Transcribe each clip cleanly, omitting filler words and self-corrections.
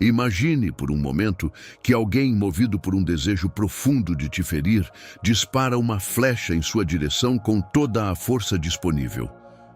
Imagine, por um momento, que alguém, movido por um desejo profundo de te ferir, dispara uma flecha em sua direção com toda a força disponível.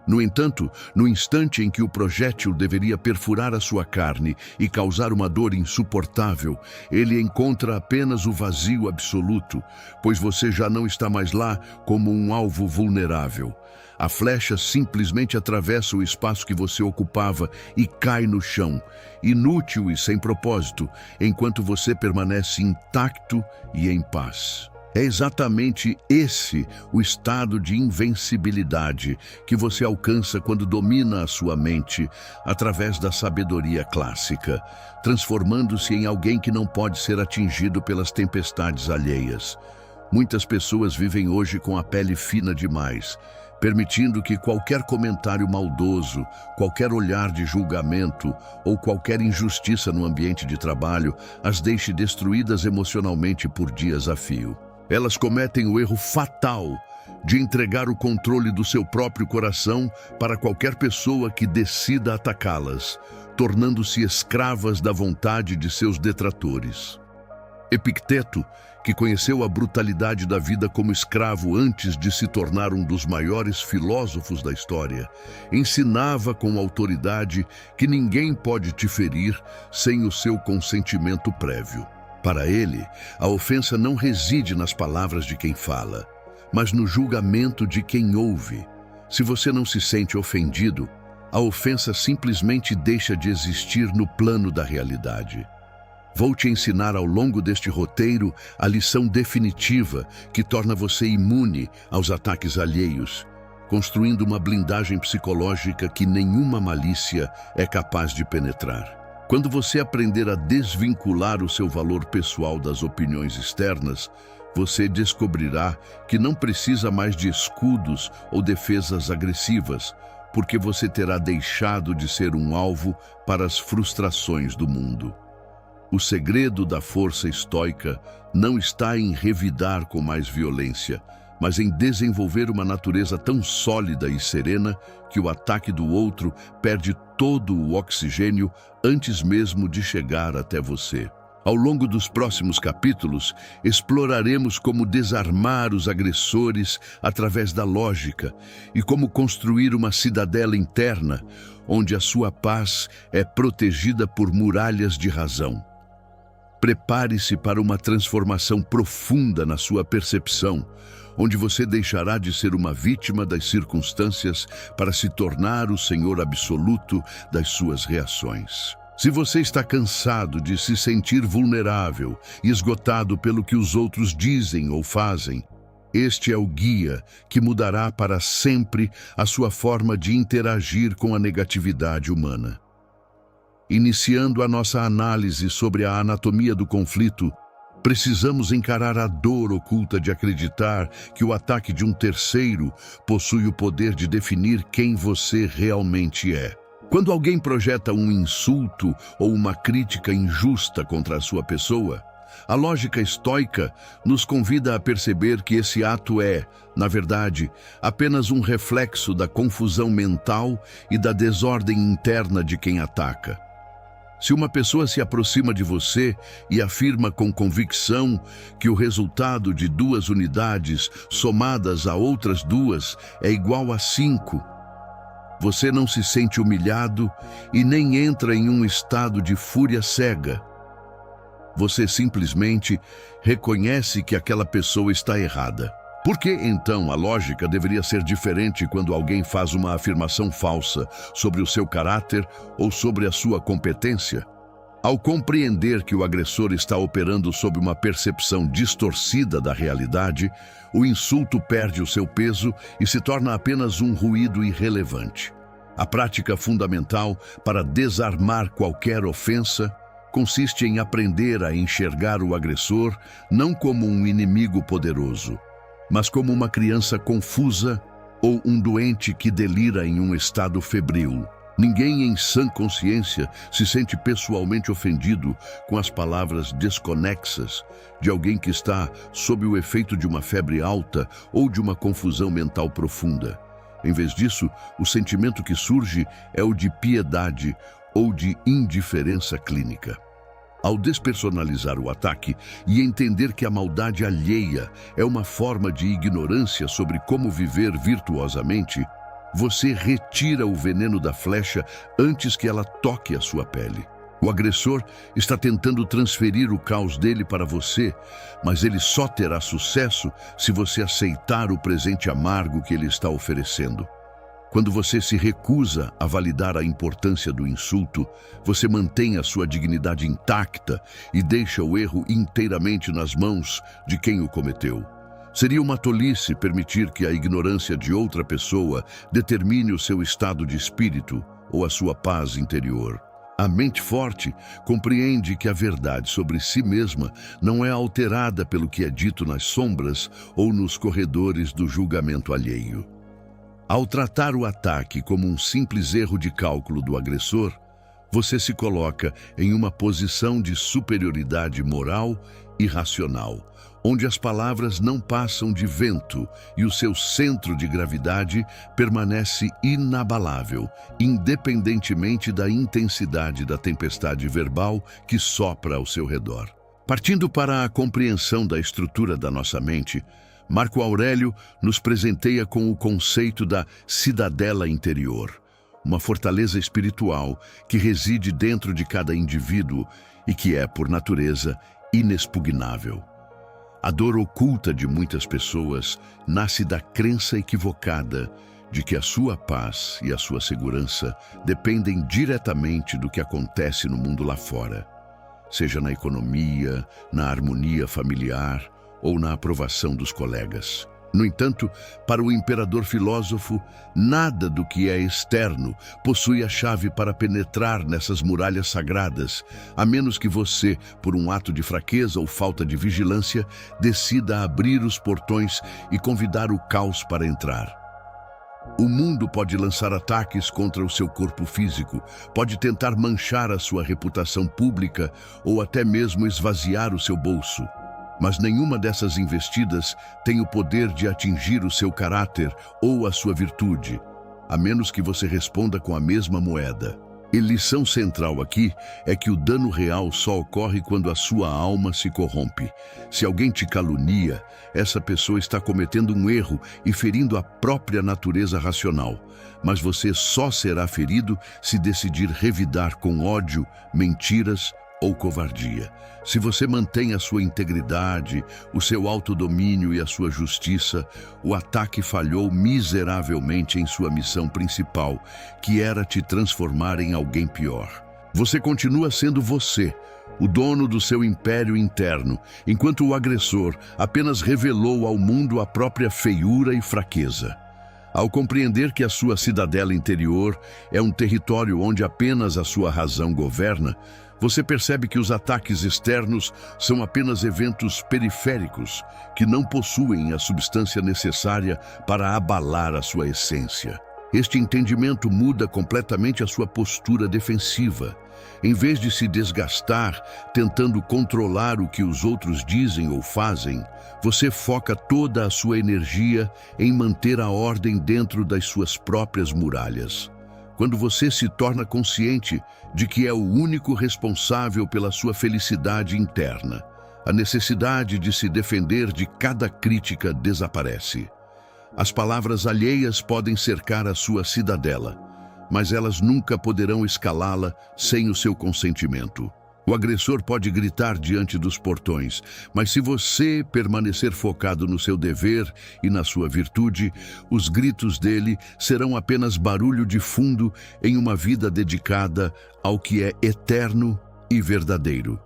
No entanto, no instante em que o projétil deveria perfurar a sua carne e causar uma dor insuportável, ele encontra apenas o vazio absoluto, pois você já não está mais lá como um alvo vulnerável. A flecha simplesmente atravessa o espaço que você ocupava e cai no chão, inútil e sem propósito, enquanto você permanece intacto e em paz. É exatamente esse o estado de invencibilidade que você alcança quando domina a sua mente através da sabedoria clássica, transformando-se em alguém que não pode ser atingido pelas tempestades alheias. Muitas pessoas vivem hoje com a pele fina demais, permitindo que qualquer comentário maldoso, qualquer olhar de julgamento ou qualquer injustiça no ambiente de trabalho as deixe destruídas emocionalmente por dias a fio. Elas cometem o erro fatal de entregar o controle do seu próprio coração para qualquer pessoa que decida atacá-las, tornando-se escravas da vontade de seus detratores. Epicteto, que conheceu a brutalidade da vida como escravo antes de se tornar um dos maiores filósofos da história, ensinava com autoridade que ninguém pode te ferir sem o seu consentimento prévio. Para ele, a ofensa não reside nas palavras de quem fala, mas no julgamento de quem ouve. Se você não se sente ofendido, a ofensa simplesmente deixa de existir no plano da realidade. Vou te ensinar ao longo deste roteiro a lição definitiva que torna você imune aos ataques alheios, construindo uma blindagem psicológica que nenhuma malícia é capaz de penetrar. Quando você aprender a desvincular o seu valor pessoal das opiniões externas, você descobrirá que não precisa mais de escudos ou defesas agressivas, porque você terá deixado de ser um alvo para as frustrações do mundo. O segredo da força estoica não está em revidar com mais violência, mas em desenvolver uma natureza tão sólida e serena que o ataque do outro perde todo o oxigênio antes mesmo de chegar até você. Ao longo dos próximos capítulos, exploraremos como desarmar os agressores através da lógica e como construir uma cidadela interna onde a sua paz é protegida por muralhas de razão. Prepare-se para uma transformação profunda na sua percepção, onde você deixará de ser uma vítima das circunstâncias para se tornar o senhor absoluto das suas reações. Se você está cansado de se sentir vulnerável e esgotado pelo que os outros dizem ou fazem, este é o guia que mudará para sempre a sua forma de interagir com a negatividade humana. Iniciando a nossa análise sobre a anatomia do conflito, precisamos encarar a dor oculta de acreditar que o ataque de um terceiro possui o poder de definir quem você realmente é. Quando alguém projeta um insulto ou uma crítica injusta contra a sua pessoa, a lógica estoica nos convida a perceber que esse ato é, na verdade, apenas um reflexo da confusão mental e da desordem interna de quem ataca. Se uma pessoa se aproxima de você e afirma com convicção que o resultado de 2 unidades somadas a outras 2 é igual a 5, você não se sente humilhado e nem entra em um estado de fúria cega. Você simplesmente reconhece que aquela pessoa está errada. Por que, então, a lógica deveria ser diferente quando alguém faz uma afirmação falsa sobre o seu caráter ou sobre a sua competência? Ao compreender que o agressor está operando sob uma percepção distorcida da realidade, o insulto perde o seu peso e se torna apenas um ruído irrelevante. A prática fundamental para desarmar qualquer ofensa consiste em aprender a enxergar o agressor não como um inimigo poderoso, mas como uma criança confusa ou um doente que delira em um estado febril. Ninguém em sã consciência se sente pessoalmente ofendido com as palavras desconexas de alguém que está sob o efeito de uma febre alta ou de uma confusão mental profunda. Em vez disso, o sentimento que surge é o de piedade ou de indiferença clínica. Ao despersonalizar o ataque e entender que a maldade alheia é uma forma de ignorância sobre como viver virtuosamente, você retira o veneno da flecha antes que ela toque a sua pele. O agressor está tentando transferir o caos dele para você, mas ele só terá sucesso se você aceitar o presente amargo que ele está oferecendo. Quando você se recusa a validar a importância do insulto, você mantém a sua dignidade intacta e deixa o erro inteiramente nas mãos de quem o cometeu. Seria uma tolice permitir que a ignorância de outra pessoa determine o seu estado de espírito ou a sua paz interior. A mente forte compreende que a verdade sobre si mesma não é alterada pelo que é dito nas sombras ou nos corredores do julgamento alheio. Ao tratar o ataque como um simples erro de cálculo do agressor, você se coloca em uma posição de superioridade moral e racional, onde as palavras não passam de vento e o seu centro de gravidade permanece inabalável, independentemente da intensidade da tempestade verbal que sopra ao seu redor. Partindo para a compreensão da estrutura da nossa mente, Marco Aurélio nos presenteia com o conceito da cidadela interior, uma fortaleza espiritual que reside dentro de cada indivíduo e que é, por natureza, inexpugnável. A dor oculta de muitas pessoas nasce da crença equivocada de que a sua paz e a sua segurança dependem diretamente do que acontece no mundo lá fora, seja na economia, na harmonia familiar ou na aprovação dos colegas. No entanto, para o imperador filósofo, nada do que é externo possui a chave para penetrar nessas muralhas sagradas, a menos que você, por um ato de fraqueza ou falta de vigilância, decida abrir os portões e convidar o caos para entrar. O mundo pode lançar ataques contra o seu corpo físico, pode tentar manchar a sua reputação pública ou até mesmo esvaziar o seu bolso. Mas nenhuma dessas investidas tem o poder de atingir o seu caráter ou a sua virtude, a menos que você responda com a mesma moeda. E lição central aqui é que o dano real só ocorre quando a sua alma se corrompe. Se alguém te calunia, essa pessoa está cometendo um erro e ferindo a própria natureza racional. Mas você só será ferido se decidir revidar com ódio, mentiras ou covardia. Se você mantém a sua integridade, o seu autodomínio e a sua justiça, o ataque falhou miseravelmente em sua missão principal, que era te transformar em alguém pior. Você continua sendo você, o dono do seu império interno, enquanto o agressor apenas revelou ao mundo a própria feiura e fraqueza. Ao compreender que a sua cidadela interior é um território onde apenas a sua razão governa, você percebe que os ataques externos são apenas eventos periféricos que não possuem a substância necessária para abalar a sua essência. Este entendimento muda completamente a sua postura defensiva. Em vez de se desgastar tentando controlar o que os outros dizem ou fazem, você foca toda a sua energia em manter a ordem dentro das suas próprias muralhas. Quando você se torna consciente de que é o único responsável pela sua felicidade interna, a necessidade de se defender de cada crítica desaparece. As palavras alheias podem cercar a sua cidadela, mas elas nunca poderão escalá-la sem o seu consentimento. O agressor pode gritar diante dos portões, mas se você permanecer focado no seu dever e na sua virtude, os gritos dele serão apenas barulho de fundo em uma vida dedicada ao que é eterno e verdadeiro.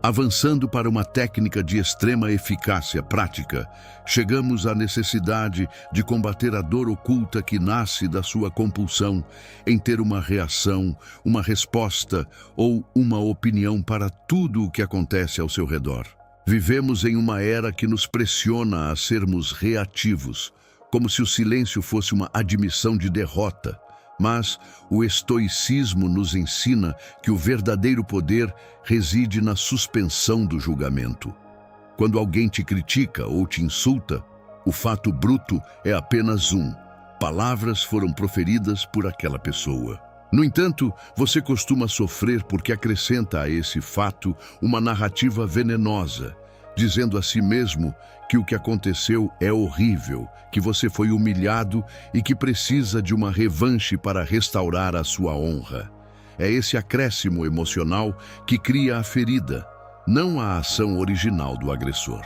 Avançando para uma técnica de extrema eficácia prática, chegamos à necessidade de combater a dor oculta que nasce da sua compulsão em ter uma reação, uma resposta ou uma opinião para tudo o que acontece ao seu redor. Vivemos em uma era que nos pressiona a sermos reativos, como se o silêncio fosse uma admissão de derrota. Mas o estoicismo nos ensina que o verdadeiro poder reside na suspensão do julgamento. Quando alguém te critica ou te insulta, o fato bruto é apenas um: palavras foram proferidas por aquela pessoa. No entanto, você costuma sofrer porque acrescenta a esse fato uma narrativa venenosa, dizendo a si mesmo que o que aconteceu é horrível, que você foi humilhado e que precisa de uma revanche para restaurar a sua honra. É esse acréscimo emocional que cria a ferida, não a ação original do agressor.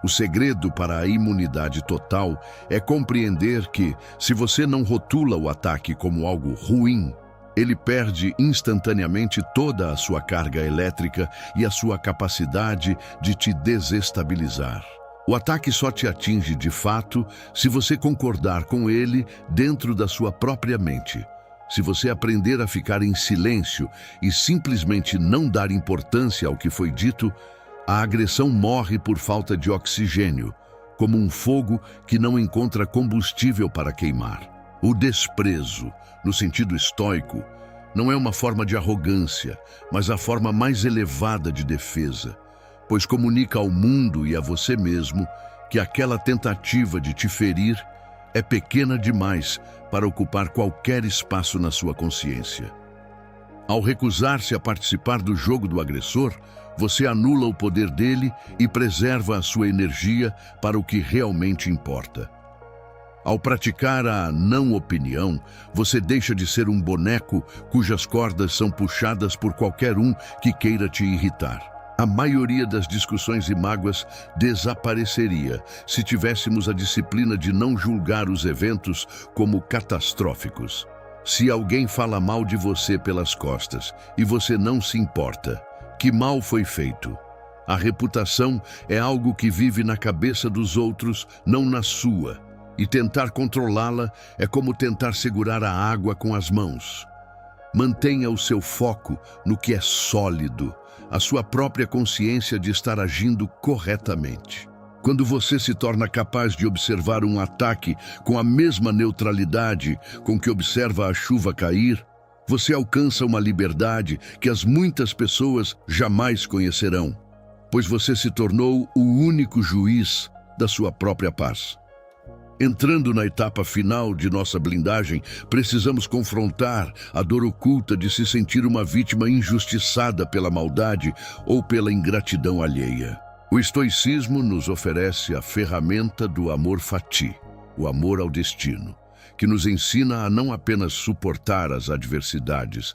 O segredo para a imunidade total é compreender que, se você não rotula o ataque como algo ruim, ele perde instantaneamente toda a sua carga elétrica e a sua capacidade de te desestabilizar. O ataque só te atinge de fato se você concordar com ele dentro da sua própria mente. Se você aprender a ficar em silêncio e simplesmente não dar importância ao que foi dito, a agressão morre por falta de oxigênio, como um fogo que não encontra combustível para queimar. O desprezo, no sentido estoico, não é uma forma de arrogância, mas a forma mais elevada de defesa, pois comunica ao mundo e a você mesmo que aquela tentativa de te ferir é pequena demais para ocupar qualquer espaço na sua consciência. Ao recusar-se a participar do jogo do agressor, você anula o poder dele e preserva a sua energia para o que realmente importa. Ao praticar a não-opinião, você deixa de ser um boneco cujas cordas são puxadas por qualquer um que queira te irritar. A maioria das discussões e mágoas desapareceria se tivéssemos a disciplina de não julgar os eventos como catastróficos. Se alguém fala mal de você pelas costas e você não se importa, que mal foi feito? A reputação é algo que vive na cabeça dos outros, não na sua. E tentar controlá-la é como tentar segurar a água com as mãos. Mantenha o seu foco no que é sólido, a sua própria consciência de estar agindo corretamente. Quando você se torna capaz de observar um ataque com a mesma neutralidade com que observa a chuva cair, você alcança uma liberdade que as muitas pessoas jamais conhecerão, pois você se tornou o único juiz da sua própria paz. Entrando na etapa final de nossa blindagem, precisamos confrontar a dor oculta de se sentir uma vítima injustiçada pela maldade ou pela ingratidão alheia. O estoicismo nos oferece a ferramenta do amor fati, o amor ao destino, que nos ensina a não apenas suportar as adversidades,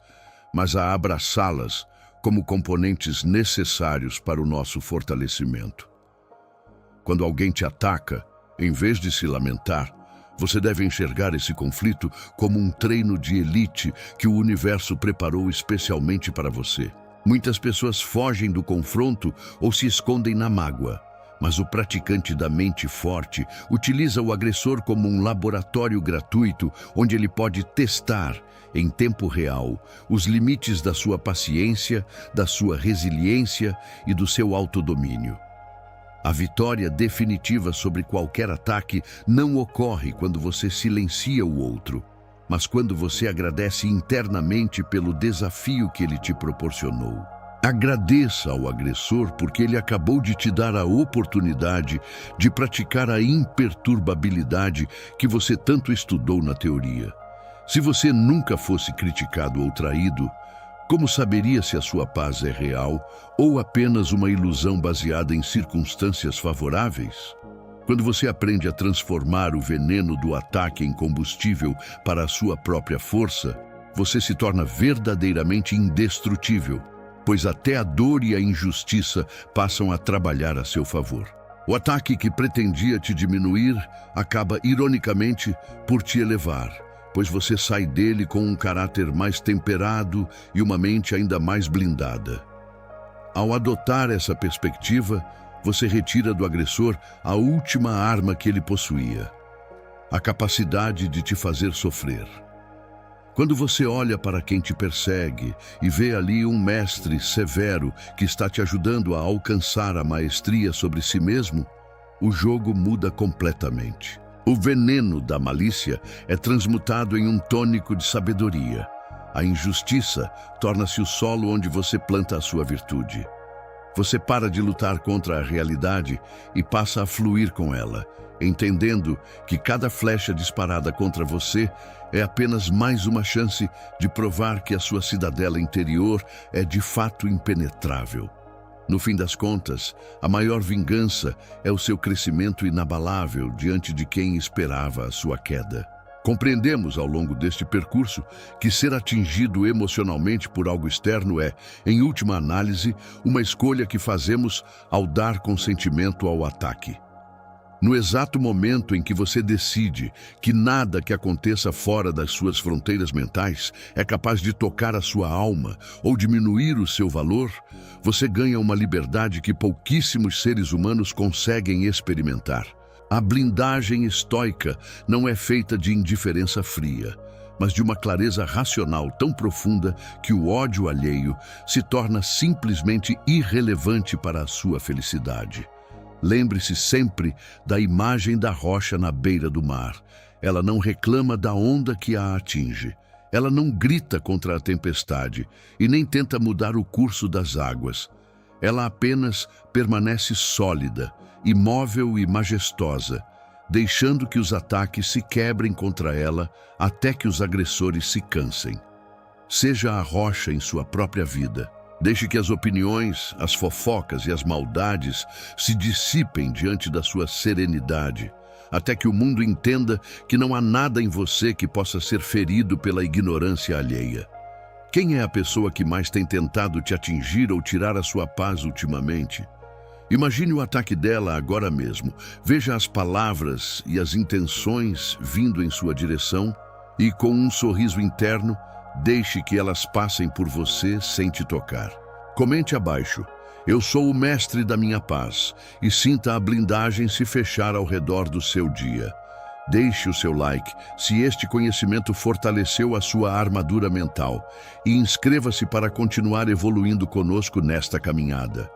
mas a abraçá-las como componentes necessários para o nosso fortalecimento. Quando alguém te ataca, em vez de se lamentar, você deve enxergar esse conflito como um treino de elite que o universo preparou especialmente para você. Muitas pessoas fogem do confronto ou se escondem na mágoa, mas o praticante da mente forte utiliza o agressor como um laboratório gratuito onde ele pode testar, em tempo real, os limites da sua paciência, da sua resiliência e do seu autodomínio. A vitória definitiva sobre qualquer ataque não ocorre quando você silencia o outro, mas quando você agradece internamente pelo desafio que ele te proporcionou. Agradeça ao agressor porque ele acabou de te dar a oportunidade de praticar a imperturbabilidade que você tanto estudou na teoria. Se você nunca fosse criticado ou traído, como saberia se a sua paz é real ou apenas uma ilusão baseada em circunstâncias favoráveis? Quando você aprende a transformar o veneno do ataque em combustível para a sua própria força, você se torna verdadeiramente indestrutível, pois até a dor e a injustiça passam a trabalhar a seu favor. O ataque que pretendia te diminuir acaba, ironicamente, por te elevar, pois você sai dele com um caráter mais temperado e uma mente ainda mais blindada. Ao adotar essa perspectiva, você retira do agressor a última arma que ele possuía, a capacidade de te fazer sofrer. Quando você olha para quem te persegue e vê ali um mestre severo que está te ajudando a alcançar a maestria sobre si mesmo, o jogo muda completamente. O veneno da malícia é transmutado em um tônico de sabedoria. A injustiça torna-se o solo onde você planta a sua virtude. Você para de lutar contra a realidade e passa a fluir com ela, entendendo que cada flecha disparada contra você é apenas mais uma chance de provar que a sua cidadela interior é de fato impenetrável. No fim das contas, a maior vingança é o seu crescimento inabalável diante de quem esperava a sua queda. Compreendemos ao longo deste percurso que ser atingido emocionalmente por algo externo é, em última análise, uma escolha que fazemos ao dar consentimento ao ataque. No exato momento em que você decide que nada que aconteça fora das suas fronteiras mentais é capaz de tocar a sua alma ou diminuir o seu valor, você ganha uma liberdade que pouquíssimos seres humanos conseguem experimentar. A blindagem estoica não é feita de indiferença fria, mas de uma clareza racional tão profunda que o ódio alheio se torna simplesmente irrelevante para a sua felicidade. Lembre-se sempre da imagem da rocha na beira do mar. Ela não reclama da onda que a atinge. Ela não grita contra a tempestade e nem tenta mudar o curso das águas. Ela apenas permanece sólida, imóvel e majestosa, deixando que os ataques se quebrem contra ela até que os agressores se cansem. Seja a rocha em sua própria vida. Deixe que as opiniões, as fofocas e as maldades se dissipem diante da sua serenidade, até que o mundo entenda que não há nada em você que possa ser ferido pela ignorância alheia. Quem é a pessoa que mais tem tentado te atingir ou tirar a sua paz ultimamente? Imagine o ataque dela agora mesmo. Veja as palavras e as intenções vindo em sua direção e, com um sorriso interno, deixe que elas passem por você sem te tocar. Comente abaixo: eu sou o mestre da minha paz, e sinta a blindagem se fechar ao redor do seu dia. Deixe o seu like se este conhecimento fortaleceu a sua armadura mental e inscreva-se para continuar evoluindo conosco nesta caminhada.